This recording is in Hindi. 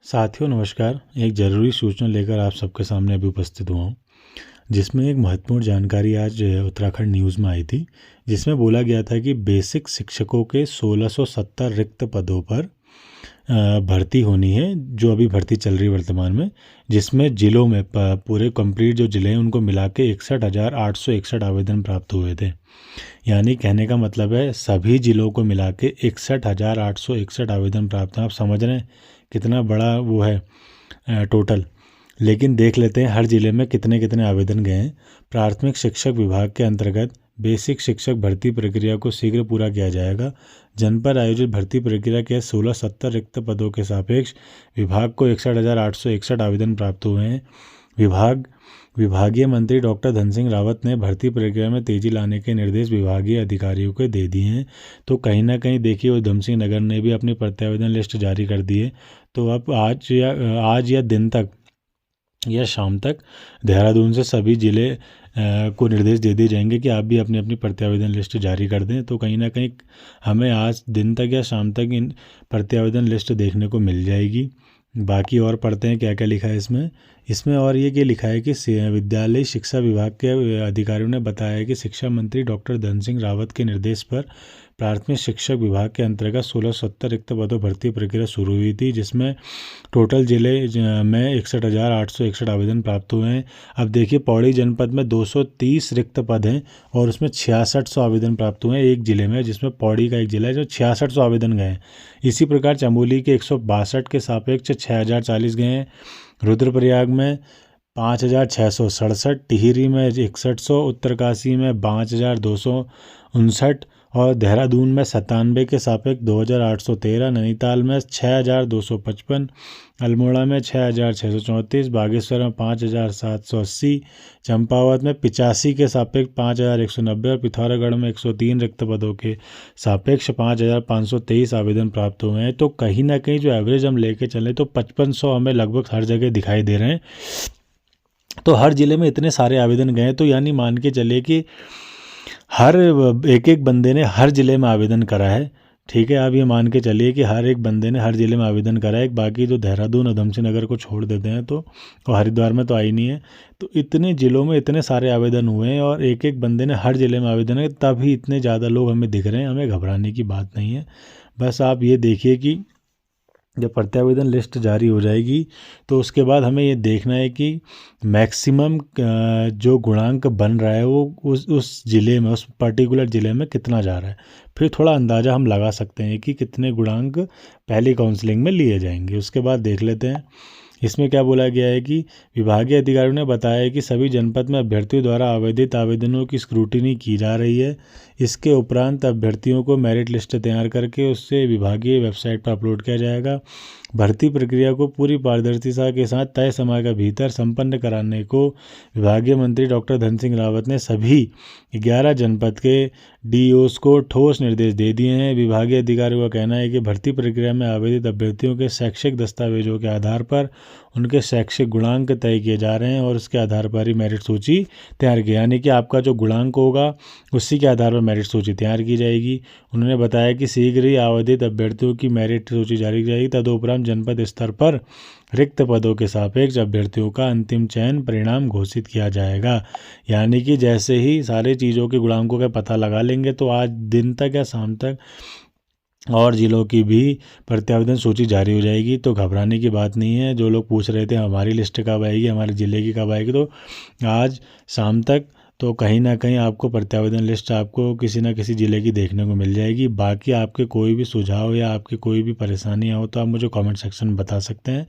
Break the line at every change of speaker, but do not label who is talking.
साथियों नमस्कार। एक ज़रूरी सूचना लेकर आप सबके सामने अभी उपस्थित हुआ हूँ, जिसमें एक महत्वपूर्ण जानकारी आज उत्तराखंड न्यूज़ में आई थी, जिसमें बोला गया था कि बेसिक शिक्षकों के 1670 रिक्त पदों पर भर्ती होनी है, जो अभी भर्ती चल रही है वर्तमान में, जिसमें जिलों में पूरे कंप्लीट जो ज़िले हैं उनको मिला के 61,861 आवेदन प्राप्त हुए थे। यानी कहने का मतलब है सभी जिलों को मिला के 61,861 आवेदन प्राप्त हैं। आप समझ रहे हैं कितना बड़ा वो है टोटल। लेकिन देख लेते हैं हर ज़िले में कितने कितने आवेदन गए हैं। प्राथमिक शिक्षक विभाग के अंतर्गत बेसिक शिक्षक भर्ती प्रक्रिया को शीघ्र पूरा किया जाएगा। जनपद आयोजित भर्ती प्रक्रिया के 1670 रिक्त पदों के सापेक्ष विभाग को 61,861 आवेदन प्राप्त हुए हैं। विभागीय मंत्री डॉक्टर धन सिंह रावत ने भर्ती प्रक्रिया में तेजी लाने के निर्देश विभागीय अधिकारियों को दे दिए हैं। तो कहीं ना कहीं देखिए उधम सिंह नगर ने भी अपनी प्रत्यावेदन लिस्ट जारी कर दी है। तो अब आज या दिन तक या शाम तक देहरादून से सभी ज़िले को निर्देश दे दिए जाएंगे कि आप भी अपनी अपनी प्रत्यावेदन लिस्ट जारी कर दें। तो कहीं ना कहीं हमें आज दिन तक या शाम तक इन प्रत्यावेदन लिस्ट देखने को मिल जाएगी। बाकी और पढ़ते हैं क्या क्या लिखा है इसमें और ये लिखा है कि विद्यालय शिक्षा विभाग के अधिकारियों ने बताया कि शिक्षा मंत्री डॉक्टर धन सिंह रावत के निर्देश पर प्राथमिक शिक्षक विभाग के अंतर्गत 1670 रिक्त पदों भर्ती प्रक्रिया शुरू हुई थी, जिसमें टोटल जिले में 61,861 आवेदन प्राप्त हुए हैं। अब देखिए पौड़ी जनपद में 230 रिक्त पद हैं और उसमें 6600 आवेदन प्राप्त हुए हैं एक ज़िले में, जिसमें पौड़ी का एक ज़िला है जो 6600 आवेदन गए हैं। इसी प्रकार चमोली के 162 के सापेक्ष 6040 गए हैं। रुद्रप्रयाग में 5,667, टिहरी में 6100, उत्तरकाशी में 5,259 और देहरादून में 97 के सापेक्ष 2,813, नैनीताल में 6,255, अल्मोड़ा में 6,634, बागेश्वर में 5,780, चंपावत में 85 के सापेक्ष 5,190 और पिथौरागढ़ में 103 रिक्त पदों के सापेक्ष 5,523 आवेदन प्राप्त हुए हैं। तो कहीं ना कहीं जो एवरेज हम लेके चले तो 5500 हमें लगभग हर जगह दिखाई दे रहे हैं। तो हर ज़िले में इतने सारे आवेदन गए, तो यानी मान के चलिए कि हर एक बंदे ने हर ज़िले में आवेदन करा है। ठीक है, आप ये मान के चलिए कि हर एक बंदे ने हर ज़िले में आवेदन करा है। बाकी जो देहरादून उधम सिंह नगर को छोड़ देते हैं तो और हरिद्वार में तो आई नहीं है, तो इतने ज़िलों में इतने सारे आवेदन हुए हैं और एक एक बंदे ने हर ज़िले में आवेदन है, तभी इतने ज़्यादा लोग हमें दिख रहे हैं। हमें घबराने की बात नहीं है। बस आप ये देखिए कि जब प्रत्यावेदन लिस्ट जारी हो जाएगी तो उसके बाद हमें ये देखना है कि मैक्सिमम जो गुणांक बन रहा है वो उस ज़िले में, उस पर्टिकुलर ज़िले में कितना जा रहा है। फिर थोड़ा अंदाज़ा हम लगा सकते हैं कि कितने गुणांक पहली काउंसलिंग में लिए जाएंगे। उसके बाद देख लेते हैं इसमें क्या बोला गया है कि विभागीय अधिकारियों ने बताया कि सभी जनपद में अभ्यर्थियों द्वारा आवेदित आवेदनों की स्क्रूटिनी की जा रही है। इसके उपरांत अभ्यर्थियों को मेरिट लिस्ट तैयार करके उससे विभागीय वेबसाइट पर अपलोड किया जाएगा। भर्ती प्रक्रिया को पूरी पारदर्शिता के साथ तय समय के भीतर संपन्न कराने को विभागीय मंत्री डॉक्टर धन सिंह रावत ने सभी 11 जनपद के डीओस को ठोस निर्देश दे दिए हैं। विभागीय अधिकारियों का कहना है कि भर्ती प्रक्रिया में आवेदित अभ्यर्थियों के शैक्षिक दस्तावेजों के आधार पर उनके शैक्षिक गुणांक तय किए जा रहे हैं और उसके आधार पर ही मेरिट सूची तैयार की, यानी कि आपका जो गुणांक होगा उसी के आधार पर मेरिट सूची तैयार की जाएगी। उन्होंने बताया कि शीघ्र ही आवेदित अभ्यर्थियों की मेरिट सूची जारी की जाएगी। तदुपरांत जनपद स्तर पर रिक्त पदों के सापेक्ष अभ्यर्थियों का अंतिम चयन परिणाम घोषित किया जाएगा। यानी कि जैसे ही सारे चीज़ों के गुणांकों का पता लगा लेंगे तो आज दिन तक या शाम तक और ज़िलों की भी प्रत्यावेदन सूची जारी हो जाएगी। तो घबराने की बात नहीं है। जो लोग पूछ रहे थे हमारी लिस्ट कब आएगी, हमारे ज़िले की कब आएगी, तो आज शाम तक तो कहीं ना कहीं आपको प्रत्यावेदन लिस्ट आपको किसी न किसी ज़िले की देखने को मिल जाएगी। बाकी आपके कोई भी सुझाव या आपकी कोई भी परेशानियाँ हो तो आप मुझे कमेंट सेक्शन में बता सकते हैं।